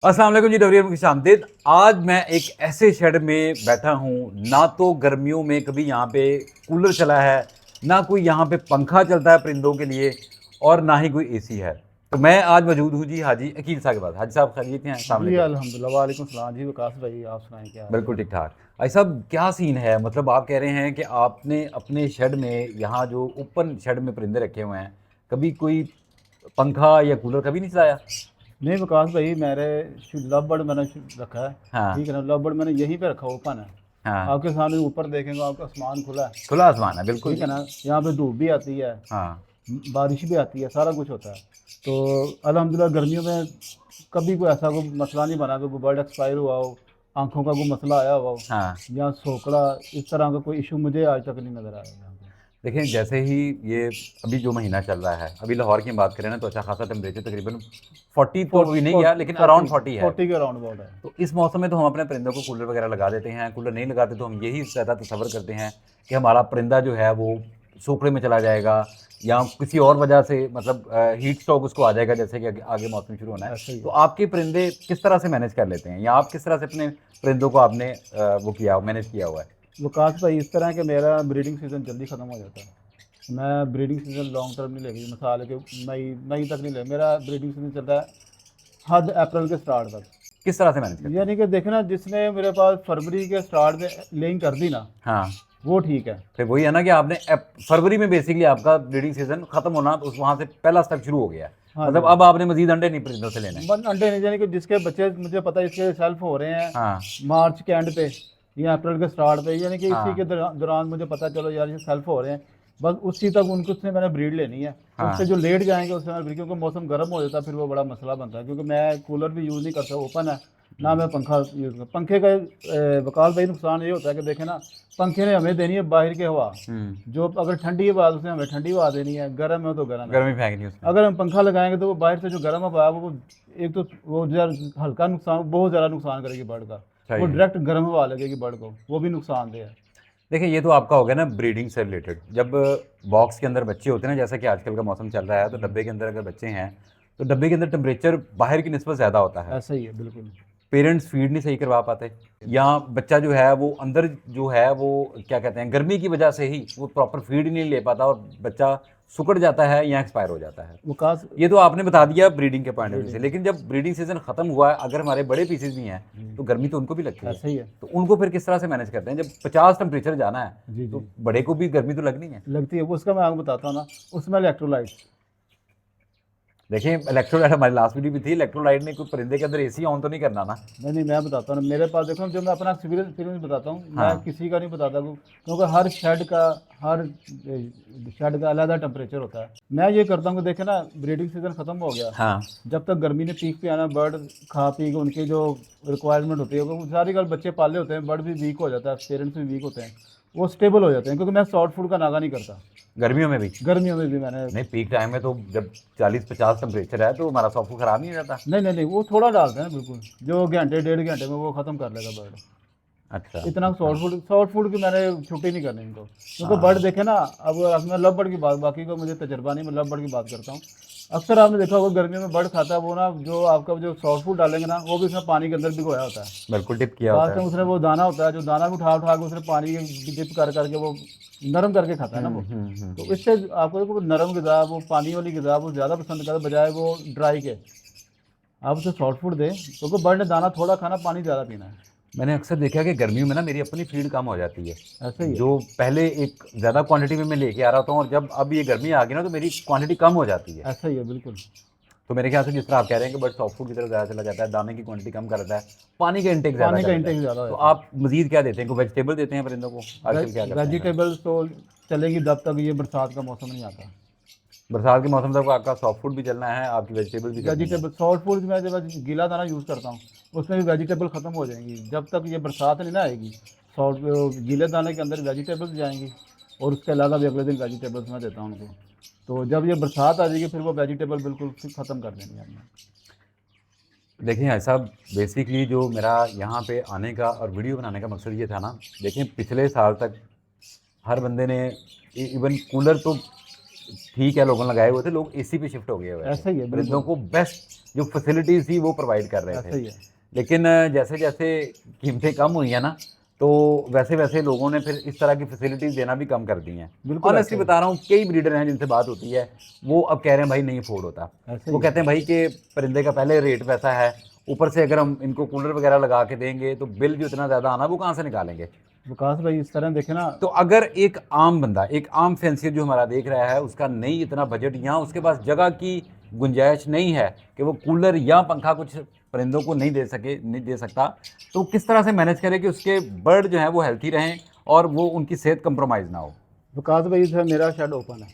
अस्सलाम वालेकुम जी, डबरिया में खुशामदीद। आज मैं एक ऐसे शेड में बैठा हूँ, ना तो गर्मियों में कभी यहाँ पे कूलर चला है, ना कोई यहाँ पे पंखा चलता है परिंदों के लिए, और ना ही कोई एसी है। तो मैं आज मौजूद हूँ जी हाजी अकील साहब के पास। हाजी साहब खैरियत हैं? अस्सलाम जी वालेकुम। अल्हम्दुलिल्लाह, वालेकुम सलाम जी। विकास भाई, आप सुनाएं क्या हाल बिल्कुल है? ठीक ठाक। भाई साहब, क्या सीन है? मतलब आप कह रहे हैं कि आपने अपने शेड में, यहाँ जो ओपन शेड में परिंदे रखे हुए हैं, कभी कोई पंखा या कूलर कभी नहीं चलाया? नहीं विकास भाई, मेरे लव बर्ड मैंने रखा है। हाँ। ठीक है ना, लव बर्ड मैंने यहीं पे रखा, ओपन है। हाँ, आपके सामने ऊपर देखेंगे, आपका आसमान खुला है। खुला आसमान है, बिल्कुल ठीक जी। है ना, यहाँ पे धूप भी आती है, हाँ। बारिश भी आती है, सारा कुछ होता है। तो अल्हम्दुलिल्लाह गर्मियों में कभी कोई ऐसा कोई मसला नहीं बना कि कोई बर्ड एक्सपायर हुआ हो, आंखों का कोई मसला आया हुआ हो, हाँ, या सोकड़ा, इस तरह का कोई इशू मुझे आज तक नहीं नज़र आया यहाँ पे। देखें जैसे ही ये अभी जो महीना चल रहा है, अभी लाहौर की बात करें ना, तो अच्छा खासा टेम्परेचर तकरीबन 40 तो अभी नहीं गया, लेकिन अराउंड 40 है। 40 के अराउंड अबाउट है। तो इस मौसम में तो हम अपने परिंदों को कूलर वगैरह लगा देते हैं। कूलर नहीं लगाते तो हम यही ज़्यादा तसव्वुर करते हैं कि हमारा परिंदा जो है वो सूखड़े में चला जाएगा, या किसी और वजह से, मतलब हीट स्ट्रोक उसको आ जाएगा, जैसे कि आगे मौसम शुरू होना है। ऐसा ही तो है। आपके परिंदे किस तरह से मैनेज कर लेते हैं, या आप किस तरह से अपने परिंदों को आपने वो किया, मैनेज किया हुआ है? विकास भाई, इस तरह है कि मेरा ब्रीडिंग सीज़न जल्दी ख़त्म हो जाता है। मैं ब्रीडिंग सीज़न लॉन्ग टर्म नहीं लेगी, मिसाल है कि मई मई तक नहीं ले, मेरा ब्रीडिंग सीज़न चलता है हद अप्रैल के स्टार्ट तक। किस तरह से मैनेज करते हैं? यानी कि देखना, जिसने मेरे पास फरवरी के स्टार्ट में लेइंग कर दी ना, हाँ। वो ठीक है। फिर वही है ना कि आपने फरवरी में बेसिकली आपका ब्रीडिंग सीजन खत्म होना, तो उस वहां से पहला स्टेप शुरू हो गया है। हाँ मतलब जी। अब आपने मजीद अंडे नहीं परिंदों से लेने। बन अंडे नहीं, यानी कि जिसके बच्चे मुझे पता है इसके सेल्फ हो रहे हैं हाँ। मार्च के एंड पे या अप्रैल के स्टार्ट पे, यानी कि इसी हाँ। के दौरान मुझे पता चलो यार ये सेल्फ हो रहे हैं, बस उसी तक उनको उसने मैंने ब्रीड लेनी है। उससे हाँ। जो लेट जाएंगे उससे मैंने ब्रीड, क्योंकि मौसम गर्म हो जाता है, फिर वो बड़ा मसला बनता है, क्योंकि मैं कूलर भी यूज़ नहीं करता, ओपन है ना, मैं पंखा यूज़ कर। पंखे का वकाल भाई नुकसान ये होता है कि देखे ना, पंखे ने हमें देनी है बाहर की हवा, जो अगर ठंडी हवा है उसने हमें ठंडी हवा देनी है, गर्म है तो गर्म है। गर्मी फेंकनी उसमें। अगर हम पंखा लगाएंगे तो वो बाहर से जो गर्म हवा है वो, एक तो वो ज़रा हल्का नुकसान, बहुत ज़्यादा नुकसान करेगी बर्ड का। वो सही है। डायरेक्ट गर्म हवा लगेगी बर्ड को, वो भी नुकसानदेह है। देखिए, ये तो आपका हो गया ना ब्रीडिंग से रिलेटेड। जब बॉक्स के अंदर बच्चे होते हैं ना, जैसा कि आजकल का मौसम चल रहा है, तो डब्बे के अंदर अगर बच्चे हैं, तो डब्बे के अंदर टेम्परेचर बाहर की निस्बत ज़्यादा होता है। ऐसा ही है बिल्कुल। पेरेंट्स फीड नहीं सही करवा पाते, या बच्चा जो है वो अंदर जो है वो, क्या कहते हैं, गर्मी की वजह से ही वो प्रॉपर फीड ही नहीं ले पाता, और बच्चा सुकड़ जाता है या एक्सपायर हो जाता है। वकास। ये तो आपने बता दिया ब्रीडिंग के पॉइंट ऑफ व्यू से, ब्रीडिंग। लेकिन जब ब्रीडिंग सीजन खत्म हुआ है, अगर हमारे बड़े पीसेज भी हैं, तो गर्मी तो उनको भी लगती है। ऐसा ही है। तो उनको फिर किस तरह से मैनेज करते हैं? जब 50 टेम्परेचर जाना है, जी तो जी। बड़े को भी गर्मी तो लगनी है। लगती है वो, उसका मैं आपको बताता हूँ ना। उसमें इलेक्ट्रोलाइट। देखिए, इलेक्ट्रोलाइट हमारी लास्ट वीडियो भी थी। इलेक्ट्रोलाइट ने कोई परिंदे के अंदर एसी ऑन तो नहीं करना ना? नहीं नहीं, मैं बताता हूँ ना, मेरे पास देखो, जो मैं अपना एक्सपीरियंस बताता हूँ, मैं हाँ। किसी का नहीं बताता, क्योंकि हर शेड का अलग टेम्परेचर होता है। मैं ये करता हूँ कि देखे ना, ब्रीडिंग सीजन ख़त्म हो गया, हाँ। जब तक गर्मी ने पीक पे आना, बर्ड खा पी के उनकी जो रिक्वायरमेंट होती है, वो सारी गल, बच्चे पाले होते हैं, बर्ड भी वीक हो जाता है, पेरेंट्स भी वीक होते हैं, वो स्टेबल हो जाते हैं, क्योंकि मैं सॉफ्ट फूड का नागा नहीं करता। गर्मियों में भी? गर्मियों में भी मैंने। नहीं, पीक टाइम में तो जब 40-50 टेम्परेचर है, तो हमारा सॉफ्टवेयर ख़राब नहीं हो जाता? नहीं नहीं नहीं, वो थोड़ा डालते हैं बिल्कुल, जो घंटे डेढ़ घंटे में वो ख़त्म कर लेगा बर्ड। अच्छा। इतना अच्छा। सॉफ्ट फूड की मैंने छुट्टी नहीं करनी इनको, क्योंकि हाँ। बर्ड देखे ना, अब मैं लव बर्ड की बात, बाकी का मुझे तजर्बा नहीं, मैं लव बर्ड की बात करता हूँ। अक्सर आपने देखा होगा गर्मियों में बर्ड खाता है वो ना, जो आपका जो सॉफ्ट फूड डालेंगे ना, वो भी उसमें पानी के अंदर भिगोया होता है। बिल्कुल टिप किया होता लास्ट टाइम है। उसने वो दाना होता है, जो दाना भी उठा उठा के उसने पानी डिप कर करके वो नरम करके खाता है ना वो। तो इससे आपको देखो, वो नरम ग़िज़ा, वो पानी वाली ग़िज़ा वो ज़्यादा पसंद करता है, बजाय वो ड्राई के। आप उसे सॉफ्ट फूड दें, क्योंकि बर्ड ने दाना थोड़ा खाना, पानी ज़्यादा पीना है। मैंने अक्सर देखा है कि गर्मियों में ना मेरी अपनी फीड कम हो जाती है। ऐसा ही है। जो पहले एक ज़्यादा क्वांटिटी में मैं लेके आ रहा था, और जब अब ये गर्मी आ गई ना, तो मेरी क्वांटिटी कम हो जाती है। ऐसा ही है बिल्कुल। तो मेरे ख्याल से जिस तरह आप कह रहे हैं कि बट सॉफ्ट फूड की तरफ ज़्यादा चला जाता है, दाने की क्वांटिटी कम करता है, पानी का इंटेक ज़्यादा पानी का करता है। इंटेक ज़्यादा हो तो जाता है। आप मज़ीद क्या देते हैं? कोई वेजिटेबल देते हैं परिंदों को? आजकल क्या करते हैं? वेजिटेबल्स तो चलेंगी जब तक ये बरसात का मौसम नहीं आता। बरसात के मौसम तक आपका सॉफ्ट फूड भी चलना है, आपकी वेजिटेबल भी चलनी है। वेजिटेबल सॉफ्ट फूड में जब गीला दाना यूज़ करता हूँ, उसमें भी वेजिटेबल ख़त्म हो जाएंगी, जब तक ये बरसात नहीं ना आएगी। सॉफ्ट गीले दाने के अंदर वेजिटेबल्स जाएंगी, और उसके अलावा भी अगले दिन वेजिटेबल्स मैं देता हूँ उनको। तो जब ये बरसात आ जाएगी, फिर वो वेजिटेबल बिल्कुल ख़त्म कर देनी है हमने। देखिए ऐसा, बेसिकली जो मेरा यहाँ पे आने का और वीडियो बनाने का मकसद ये था ना, देखिए पिछले साल तक हर बंदे ने, इवन कूलर तो ठीक है लोगों ने लगाए हुए थे, लोग एसी पे शिफ्ट हो गए हुए थे। ऐसा ही है परिंदों बिल्कुल। को बेस्ट जो फैसिलिटीज़ थी वो प्रोवाइड कर रहे ऐसा थे। ही है। लेकिन जैसे जैसे कीमतें कम हुई हैं ना, तो वैसे वैसे लोगों ने फिर इस तरह की फैसिलिटीज़ देना भी कम कर दी हैं। बिल्कुल ऑनेस्टली ऐसा बता रहा हूँ, कई ब्रीडर हैं जिनसे बात होती है, वो अब कह रहे हैं भाई नहीं अफोर्ड होता। ऐसा वो ही कहते है। हैं भाई कि परिंदे का पहले रेट वैसा है, ऊपर से अगर हम इनको कूलर वगैरह लगा के देंगे तो बिल जो इतना ज़्यादा आना वो कहाँ से निकालेंगे। विकास भाई इस तरह देखे ना, तो अगर एक आम बंदा, एक आम फैंसियर जो हमारा देख रहा है, उसका नहीं इतना बजट या उसके पास जगह की गुंजाइश नहीं है कि वो कूलर या पंखा कुछ परिंदों को नहीं दे सकता, तो किस तरह से मैनेज करे कि उसके बर्ड जो हैं वो हेल्थी रहें और वो उनकी सेहत कंप्रोमाइज़ ना हो। विकास भाई सर मेरा शेड ओपन है,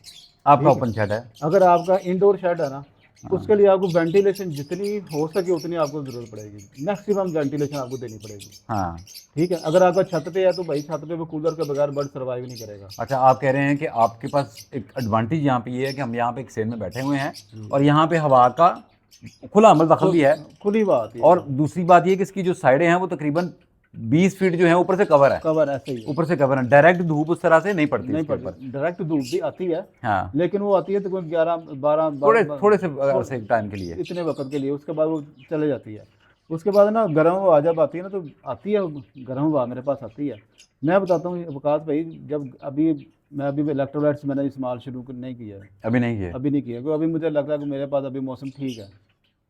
आपका ठीक है। ओपन शेड है। अगर आपका इंडोर शेड है ना, उसके लिए आपको वेंटिलेशन जितनी हो सके उतनी आपको ज़रूरत पड़ेगी, मैक्सिमम वेंटिलेशन आपको देनी पड़ेगी, हाँ। ठीक है। अगर आपका छत पे है तो भाई छत पे वो कूलर के बगैर बर्ड सर्वाइव नहीं करेगा। अच्छा, आप कह रहे हैं कि आपके पास एक एडवांटेज यहाँ पे ये है कि हम यहाँ पे एक सेल में बैठे हुए हैं और यहाँ पे हवा का खुला अमल दखल भी है। खुली बात है। और दूसरी बात ये कि इसकी जो साइडें हैं वो तकरीबन 20 फीट जो है ऊपर से कवर है। कवर ऐसे ही है। ऊपर से कवर है, डायरेक्ट धूप उस तरह से नहीं पड़ती नहीं इसके ऊपर। पड़ती, डायरेक्ट धूप भी आती है, हाँ, लेकिन वो आती है तो 11 12 थोड़े से अरसे टाइम के लिए। इतने वक्त के लिए, उसके बाद वो चले जाती है। उसके बाद ना गर्म हवा जब आती है ना, तो आती है गर्म हवा मेरे पास आती है। मैं बताता हूँ विकास भाई, जब अभी इलेक्ट्रोलाइट्स मैंने इस्तेमाल नहीं किया है, अभी नहीं है। अभी नहीं किया, क्योंकि अभी मुझे लग रहा है कि मेरे पास अभी मौसम ठीक है।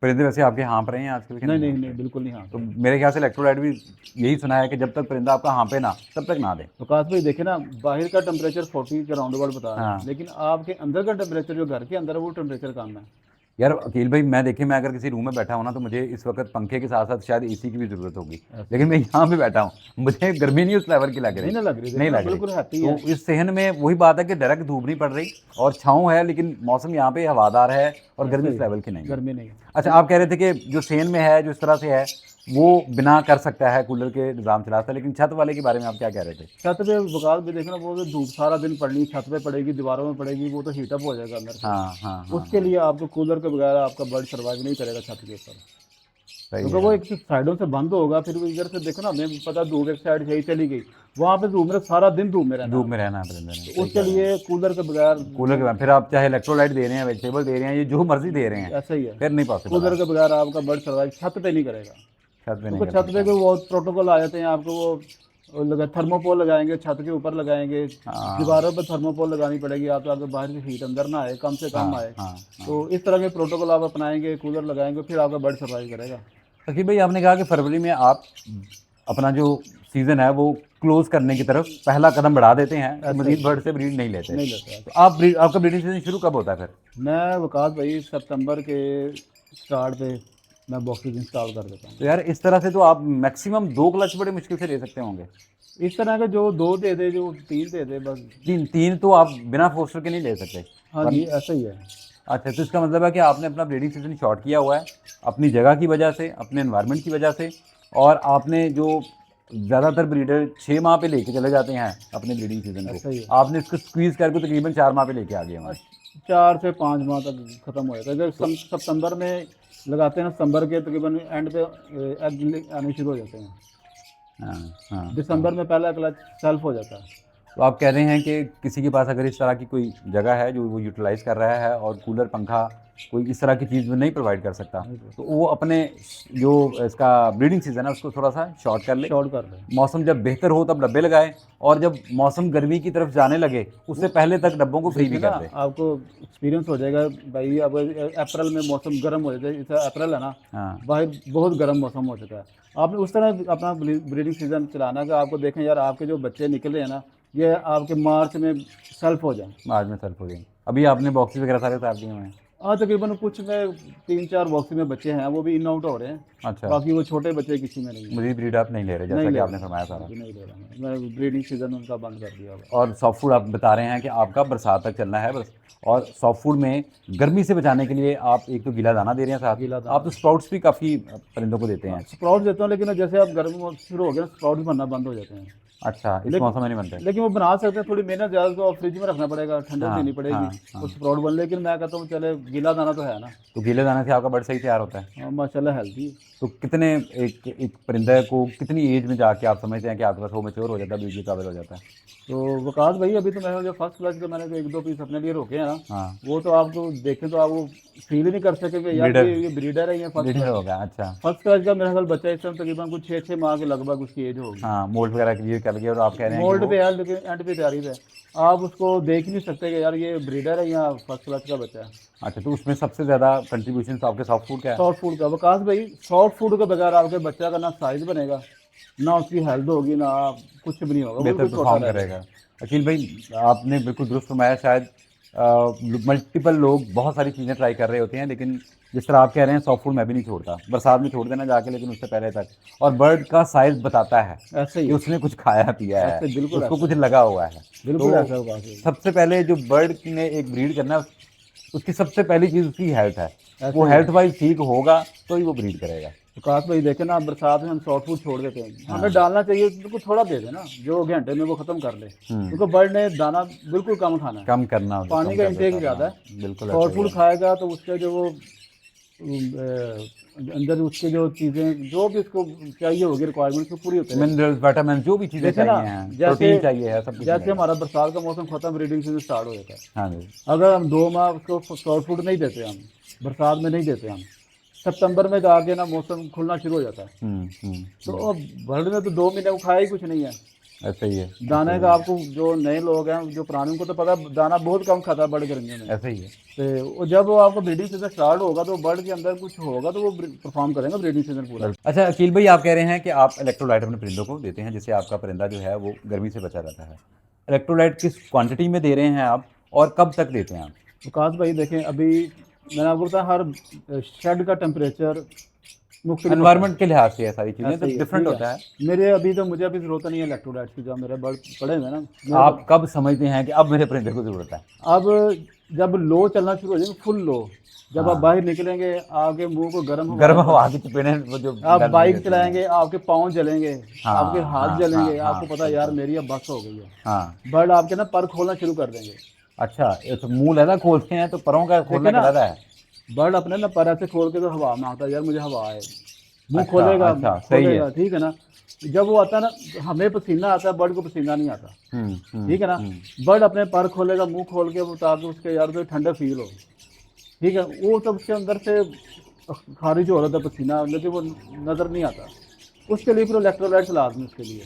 परिंदे वैसे आपके हाँप रहे हैं आजकल के? नहीं नहीं नहीं, बिल्कुल नहीं। हाँ, तो मेरे ख्याल से इलेक्ट्रोलाइट भी यही सुना है कि जब तक परिंदा आपका हाँपे ना तब तक ना दे। विकास भाई देखे ना, बाहर का टेम्परेचर 40 के राउंड अबाउट बता रहा हाँ। है, लेकिन आपके अंदर का टेम्परेचर जो घर के अंदर है वो टेम्परेचर कम है। यार अकील भाई, मैं देखिए, मैं अगर किसी रूम में बैठा हूँ ना तो मुझे इस वक्त पंखे के साथ साथ शायद एसी की भी ज़रूरत होगी, लेकिन मैं यहाँ पे बैठा हूँ, मुझे गर्मी नहीं उस लेवल की लग रही। नहीं ना लग रही, नहीं लग रही। बिल्कुल हैप्पी है। तो इस सहन में वही बात है कि डायरेक्ट धूप नहीं पड़ रही और छाँव है, लेकिन मौसम यहाँ पे हवादार है और गर्मी इस लेवल की नहीं है। गर्मी नहीं है। अच्छा, आप कह रहे थे कि जो सेन में है, जो इस तरह से है, वो बिना कर सकता है, कूलर के निज़ाम चलाता है, लेकिन छत वाले के बारे में आप क्या कह रहे थे? छत पे विकास भी देखना, वो तो धूप सारा दिन पड़नी, छत पे पड़ेगी, दीवारों में पड़ेगी, वो तो हीटअप हो जाएगा अंदर से। हाँ हाँ हाँ, उसके लिए आपको कूलर के बगैर आपका बर्ड सर्वाइव नहीं करेगा छत के ऊपर, सही क्योंकि है। वो एक साइडों से बंद होगा, फिर वो इधर से देखो ना, हमें पता धूप एक साइड से ही चली गई, वहाँ पे धूप में सारा दिन धूप में रहना, धूप में रहना है परिंदे ने। तो उसके लिए कूलर के बगैर, कूलर के बाद फिर आप चाहे इलेक्ट्रोलाइट दे रहे हैं, वेजिटेबल दे रहे हैं, ये जो मर्जी दे रहे हैं, ऐसा ही है। फिर नहीं पॉसिबल। कूलर के बगैर आपका बर्ड सर्वाइव छत पे नहीं करेगा, छत पे नहीं क्योंकि कर छत पे को बहुत प्रोटोकॉल आ जाते हैं आपको, वो थर्मोपोल लगाएंगे, छत के ऊपर लगाएंगे, हाँ। दीवारों पर थर्मोपोल लगानी पड़ेगी, आप ताकि बाहर की हीट अंदर ना आए, कम से कम आए। हाँ। तो इस तरह के प्रोटोकॉल आप अपनाएंगे, कूलर लगाएंगे, फिर आपका बर्ड सर्वाइव करेगा। अकीब भाई, आपने कहा कि फरवरी में आप अपना जो सीज़न है वो क्लोज करने की तरफ पहला कदम बढ़ा देते हैं, तो मजीद बर्ड से ब्रीड नहीं लेते। नहीं लेते हैं। तो आपका ब्रीडिंग सीजन शुरू कब होता है फिर? मैं विकास भाई सितंबर के स्टार्ट पे मैं बॉक्सेस इंस्टॉल कर देता हूँ। तो यार इस तरह से तो आप मैक्सिमम 2 क्लच बड़े मुश्किल से दे सकते होंगे। इस तरह के जो 2 दे दे, जो 3 दे दे, बस। तीन तो आप बिना फोस्टर के नहीं ले सकते। हाँ जी, ऐसा ही है। अच्छा, तो इसका मतलब है कि आपने अपना ब्रीडिंग सीजन शॉर्ट किया हुआ है अपनी जगह की वजह से, अपने एनवायरनमेंट की वजह से, और आपने जो ज़्यादातर ब्रीडर 6 माह पे लेके चले जाते हैं अपने ब्रीडिंग सीजन ऐसा को, ही है। आपने इसको स्क्वीज़ करके तकरीबन 4 माह पे लेके आ गए हमारे। 4 से 5 माह तक खत्म हो जाता है। जब सितंबर में लगाते हैं, सितंबर के तकरीबन एंड पे एग आने शुरू हो जाते हैं। हाँ। दिसंबर में पहला क्लच सेल्फ हो जाता है। तो आप कह रहे हैं कि किसी के पास अगर इस तरह की कोई जगह है जो वो यूटिलाइज़ कर रहा है और कूलर पंखा कोई इस तरह की चीज़ नहीं प्रोवाइड कर सकता, तो वो अपने जो इसका ब्रीडिंग सीज़न है उसको थोड़ा सा शॉर्ट कर ले। शॉर्ट कर रहे हैं। मौसम जब बेहतर हो तब डब्बे लगाए, और जब मौसम गर्मी की तरफ जाने लगे उससे पहले तक डब्बों को फ्री भी कर दे। आपको एक्सपीरियंस हो जाएगा भाई। अब अप्रैल में मौसम गर्म हो जाता है, इस अप्रैल है ना, हाँ। बाहर बहुत गर्म मौसम हो चुका है। आपने उस तरह अपना ब्रीडिंग सीजन चलाना कि आपको देखें यार, आपके जो बच्चे निकल रहे हैं ना, ये आपके मार्च में सेल्फ हो जाए। आज में सेल्फ हो गई। अभी आपने बॉक्सेस वगैरह सारे उतार दिए हुए हैं? हाँ, तकरीबन कुछ में 3-4 बॉक्स में बच्चे हैं, वो भी इन आउट हो रहे हैं। अच्छा, बाकी वो छोटे बच्चे किसी में नहीं है। मजीद ब्रीड आप नहीं ले रहे जैसा नहीं कि ले आपने रहा। फरमाया सारा। नहीं ले रहा मैं ब्रीडिंग सीजन उनका बंद कर दिया हुआ। और सॉफ्ट फूड आप बता रहे हैं कि आपका बरसात तक चलना है बस, और सॉफ्ट फूड में गर्मी से बचाने के लिए आप एक तो गीला दाना दे रहे हैं साथ, गीला दाना। आप तो स्प्राउट्स भी काफ़ी परिंदों को देते हैं। स्प्राउट देता हूँ, लेकिन जैसे आप गर्मी शुरू हो गया ना, स्प्राउट बनना बंद हो जाते हैं। अच्छा, इस मौसम में नहीं बनते? लेकिन वो बना सकते हैं, थोड़ी मेहनत ज़्यादा, तो फ्रिज में रखना पड़ेगा, ठंडक हाँ, देनी पड़ेगी, हाँ। वो स्प्राउट बन। लेकिन मैं कहता हूँ चले, गीला दाना तो है ना। तो गीले दाने से आपका बर्ड सही तैयार होता है? हाँ, माशाल्लाह हेल्दी। तो कितने एक परिंदे को कितनी एज में जाके आप समझते हैं कि आपके पास वो मैच्योर हो जाता है, ब्रीड के काबिल हो जाता है? तो वकास भाई अभी तो मैंने जो फर्स्ट क्लास के मैंने जो 1-2 पीस अपने लिए रोके हैं ना, हाँ, वो तो आप तो देखें तो आप वो फील ही नहीं कर सके कि यार ब्रीडर ये ब्रीडर है, ये फर्स्ट ब्रीडर क्लास। हो गया, अच्छा। फर्स्ट क्लास का मेरा ख्याल बच्चा इस टाइम तकरीबन कुछ 6-6 माह के लगभग उसकी एज होगी। हाँ, मोल्ड वगैरह क्लियर कर गया और आप कह रहे हैं कि मोल्ड वो पे है लेकिन एंड पे तैयारी पे है। आप उसको देख ही नहीं सकते कि यार ये ब्रीडर है या फर्स्ट क्लास का बच्चा है। अच्छा, तो उसमें सबसे ज़्यादा कंट्रीब्यूशन आपके सॉफ्ट फूड का है? सॉफ्ट फूड का वकास भाई, सॉफ्ट फूड के बगैर आपके बच्चा का ना साइज बनेगा, ना उसकी हेल्थ होगी, ना कुछ भी नहीं होगा, बेहतर बिल्कुल छोटा परफॉर्म रहेगा। करेगा। अकील भाई, आपने बिल्कुल दुरुस्त फरमाया। शायद मल्टीपल लोग बहुत सारी चीज़ें ट्राई कर रहे होते हैं, लेकिन जिस तरह आप कह रहे हैं सॉफ्ट फूड मैं भी नहीं छोड़ता, बरसात में छोड़ देना जाके, लेकिन उससे पहले तक। और बर्ड का साइज़ बताता है ऐसे ही कि उसने कुछ खाया पिया है, ऐसे बिल्कुल उसको ऐसा कुछ लगा हुआ है। बिल्कुल तो ऐसा वकास भाई। सबसे पहले जो बर्ड ने एक ब्रीड करना है, उसकी सबसे पहली चीज़ उसकी हेल्थ है। ऐसे वो ही हेल्थ वाइज ठीक होगा तो ही वो ब्रीड करेगा। विकास भाई देखे ना, बरसात में हम सॉफ्ट फूड छोड़ देते हैं, हाँ। हमें डालना चाहिए बिल्कुल थोड़ा दे देना जो घंटे में वो खत्म कर ले, क्योंकि बर्ड ने दाना बिल्कुल कम खाना है, कम करना हो तो पानी कम का कर इंटेक देता ज़्यादा अपना। है। बिल्कुल सॉफ्ट ऐसा ही फूड है। खाएगा तो उसके जो वो अंदर उसके जो चीज़ें जो भी उसको चाहिए होगी रिक्वायरमेंट वो पूरी होती रहेगी। मिनरल्स, विटामिन, जो भी चीज़ें देखे ना, चाहिए हैं, जैसे प्रोटीन चाहिए है, सब कुछ जैसे मिलेगा। हमारा बरसात का मौसम खत्म, ब्रीडिंग सीजन स्टार्ट हो जाता है। हाँ जी। अगर हम 2 माह उसको सॉफ्ट फूड नहीं देते, हम बरसात में नहीं देते, हम सितंबर में जाके ना मौसम खुलना शुरू हो जाता है। तो अब बर्ड ने तो 2 महीने को खाया ही कुछ नहीं है। ऐसा ही है, दाने का आपको जो नए लोग हैं, जो पुराने, उनको तो पता है दाना बहुत कम खाता है बर्ड गर्मियों में। ऐसा ही है। तो वो जब वो आपका ब्रीडिंग सीजन स्टार्ट होगा तो बर्ड के अंदर कुछ होगा तो वो परफॉर्म करेगा ब्रीडिंग सीजन पूरा। अच्छा अकील भाई, आप कह रहे हैं कि आप इलेक्ट्रोलाइट अपने परिंदों को देते हैं जिससे आपका परिंदा जो है वो गर्मी से बचा रहता है। इलेक्ट्रोलाइट किस क्वांटिटी में दे रहे हैं आप, और कब तक देते हैं आप? विकास भाई देखें, अभी मैंने आपको बताया हर शेड का टेम्परेचर मुख्तलिफ होता है। एनवायरनमेंट के लिहाज से ये सारी चीज़ें ऐसे तो ही है, डिफरेंट ठीक होता है। मेरे अभी तो मुझे अभी ज़रूरत नहीं है इलेक्ट्रोलाइट्स की, जो मेरे बर्ड पड़े हुए हैं ना मेरे आप कब समझते हैं कि अब मेरे परिंदे को ज़रूरत है? अब जब लो चलना शुरू हो जाएगा, फुल लो, जब आप हाँ। बाहर निकलेंगे, आगे मुंह को गर्म गर्म हवा, हवा की चपेटें वो जो आप गर्मी बाइक देती हैं। चलाएंगे, आपके पाँव जलेंगे, हाँ, आपके हाथ हाँ, जलेंगे, हाँ, आपको हाँ, पता है यार बिल्कुल। मेरी अब बस हो गई है। हाँ। बर्ड आपके ना पर खोलना शुरू कर देंगे। अच्छा, ये तो मुंह लहदा खोलते हैं, तो परों का खोलना देखिए ना, कहलाता है। बर्ड अपने ना पर ऐसे खोल के तो हवा मांगता है, यार मुझे हवा है, मुंह अच्छा, खोलेगा अच्छा, सही है। खोलेगा, ठीक है ना। जब वो आता है ना, हमें पसीना आता है, बर्ड को पसीना नहीं आता, ठीक है ना। बर्ड अपने पर खोलेगा, मुंह खोल के, ताकि उसके यार तो ठंडा फील हो, ठीक है। वो तब उसके अंदर से खारिज हो रहा था पसीना, लेकिन वो नज़र नहीं आता। उसके लिए फिर इलेक्ट्रोलाइट्स लाजमी, उसके लिए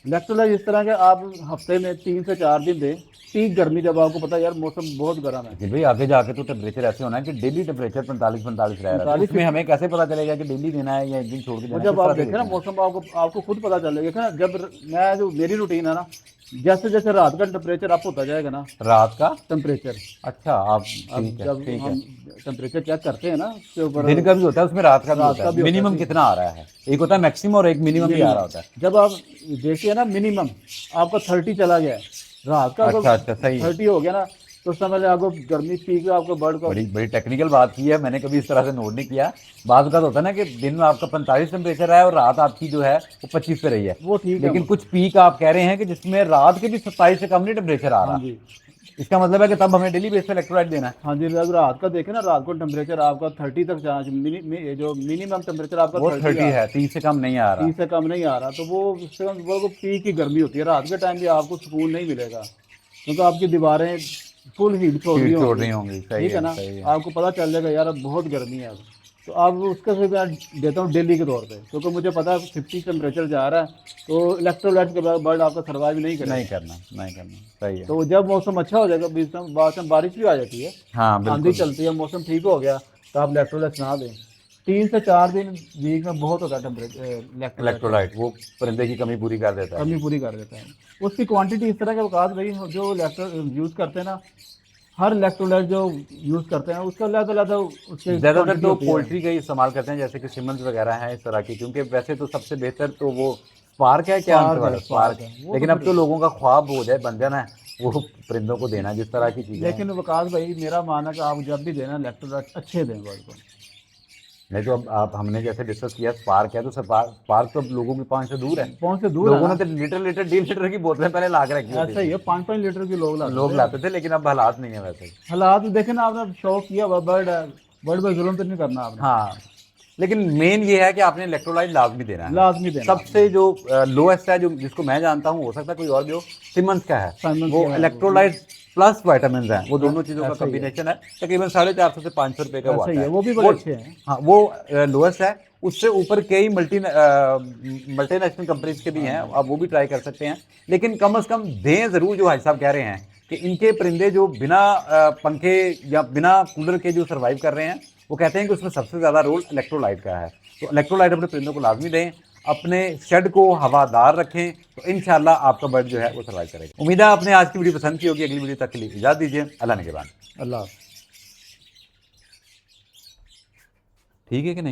इलेक्ट्रोलाइट इस तरह के आप हफ्ते में 3 से 4 दिन दें। पीक गर्मी, जब आपको पता है यार मौसम बहुत गर्म है, जी भाई, आगे जाके तो टेम्परेचर ऐसे होना है कि डेली टेम्परेचर 45-45 रह रहा है, तो 45 उसमें हमें कैसे पता चलेगा कि डेली देना है या एक दिन छोड़ के वो देना है? जब किस आप तरह से देखें ना देते हैं? मौसम, आपको खुद पता चलेगा ना। जब मैं जो मेरी रूटीन है ना, जैसे जैसे रात का टेम्परेचर अप होता जाएगा ना, रात का? टेम्परेचर, अच्छा, आप अब ठीक है, जब ठीक है। हम टेम्परेचर चेक करते हैं ना उसके ऊपर, दिन का भी होता है उसमें, रात का भी रात होता का है। भी होता है, मिनिमम ठीक कितना आ रहा है? एक होता है मैक्सिमम और एक मिनिमम भी आ रहा होता है। जब आप देखिए ना मिनिमम आपका 30 चला गया है, रात का अगर अच्छा, अच्छा, सही है। 30 हो गया ना, तो उस समय आपको गर्मी पीक आपको बर्ड का, बड़ी बड़ी टेक्निकल बात की है, मैंने कभी इस तरह से नोट नहीं किया। बाद का होता है ना कि दिन में आपका 45 टेम्परेचर है और रात आपकी जो है वो 25 पे रही है, वो ठीक है लेकिन मौसम। कुछ पीक आप कह रहे हैं कि जिसमें रात के भी 27 से कम नहीं टेम्परेचर आ हाँ रहा। जी, इसका मतलब है कि तब हमें डेली बेस पे इलेक्ट्रोलाइट देना है। हाँ जी, अगर रात का देखें ना, रात को टेम्परेचर आपका 30 तक जाना चाहिए, जो मिनिमम टेम्परेचर आपका वो 30 30 है, 30 से कम नहीं आ रहा। 30 से कम नहीं आ रहा, तो वो उससे वो पीक की गर्मी होती है। रात के टाइम भी आपको सुकून नहीं मिलेगा, क्योंकि आपकी दीवारें फुल हीट छोड़ रही हीट छोड़ होंगी, रही होंगी, सही ठीक है है, ना। सही है। आपको पता चल जाएगा यार अब बहुत गर्मी है अब, तो अब उसका फिर मैं देता हूँ डेली के तौर पे, क्योंकि मुझे पता है 50 टेम्परेचर जा रहा है, तो इलेक्ट्रोलाइट के बाद बर्ड आपका सर्वाइव नहीं करेगा। नहीं करना, नहीं करना, सही है। तो जब मौसम अच्छा हो जाएगा, बीच में बाद में बारिश भी आ जाती है, हाँ, आंधी बिल्कुल। चलती है, मौसम ठीक हो गया, तो आप इलेक्ट्रोलाइट ना दें। 3 से 4 दिन वीक में बहुत होता है टेम्परेचर इलेक्ट्रोलाइट, इलेक्ट्रोलाइट वो परिंदे की कमी पूरी कर देता है। कमी पूरी कर देता है। उसकी क्वांटिटी इस तरह के वकास भाई, जो इलेक्ट्रो यूज़ करते हैं ना, हर इलेक्ट्रोलाइट जो यूज़ करते हैं उसका अलग-अलग उसके ज़्यादातर क्वांटिटी तो होती है। पोल्ट्री का ही इस्तेमाल करते हैं, जैसे कि सिमंस वगैरह हैं इस तरह की, क्योंकि वैसे तो सबसे बेहतर तो वो स्पार्क है, क्या स्पार्क अंतर है, है? Spark spark. है, वो लेकिन तो अब तो लोगों का ख्वाब हो जाए, बन जाना है वो परिंदों को देना, जिस तरह की चीज़ें हैं। लेकिन वकास भाई मेरा मानना है कि आप जब भी देना इलेक्ट्रोलाइट अच्छे दें बर्ड को। नहीं तो अब आप, हमने जैसे डिस्कस किया स्पार्क है, तो स्पार्क तो अब लोगों की पहुंच से दूर है। पहुँच से दूर है लोगों ना, ने तो लीटर लीटर 1.5 लीटर की बोतलें पहले ला के रखी होती ऐसा ही है, थी। 5-5 लीटर की लोग लाते लोग थे। लाते थे, लेकिन अब हालात नहीं है वैसे। हालात देखे ना, आपने शौक किया हुआ बर्ड है, बर्ड पर जुल्म तो नहीं करना आपने। हाँ, लेकिन मेन ये है कि आपने इलेक्ट्रोलाइट लाजमी देना है। लाजमी देना। सबसे जो लोएस्ट है, जो जिसको मैं जानता हूँ, हो सकता है कोई और भी हो, सिमंस का है, Siemens वो का है, इलेक्ट्रोलाइट प्लस वाइटामिन हैं, वो दोनों चीज़ों का ऐसा ही है। कॉम्बिनेशन है, तकरीबन 450 से 500 रुपये का वो ऐसा ही आता है, है। वो भी बड़े अच्छे हैं। हाँ, वो लोएस्ट है। उससे ऊपर कई मल्टीनेशनल कंपनीज के भी हैं, आप वो भी ट्राई कर सकते हैं। लेकिन कम से कम दें ज़रूर, जो हाजी साहब कह रहे हैं कि इनके परिंदे जो बिना पंखे या बिना कूलर के जो सर्वाइव कर रहे हैं, वो कहते हैं कि उसमें सबसे ज़्यादा रोल इलेक्ट्रोलाइट का है। तो इलेक्ट्रोलाइट अपने परिंदों को लाजमी दें, अपने शेड को हवादार रखें, तो इंशाल्लाह आपका बर्ड जो है वो सर्वाइव करेगा। उम्मीद है आपने आज की वीडियो पसंद की होगी। अगली वीडियो तक के लिए इजाज़त दीजिए। अल्लाह ने के बाद। अल्लाह हाफ़िज़। ठीक है कि नहीं?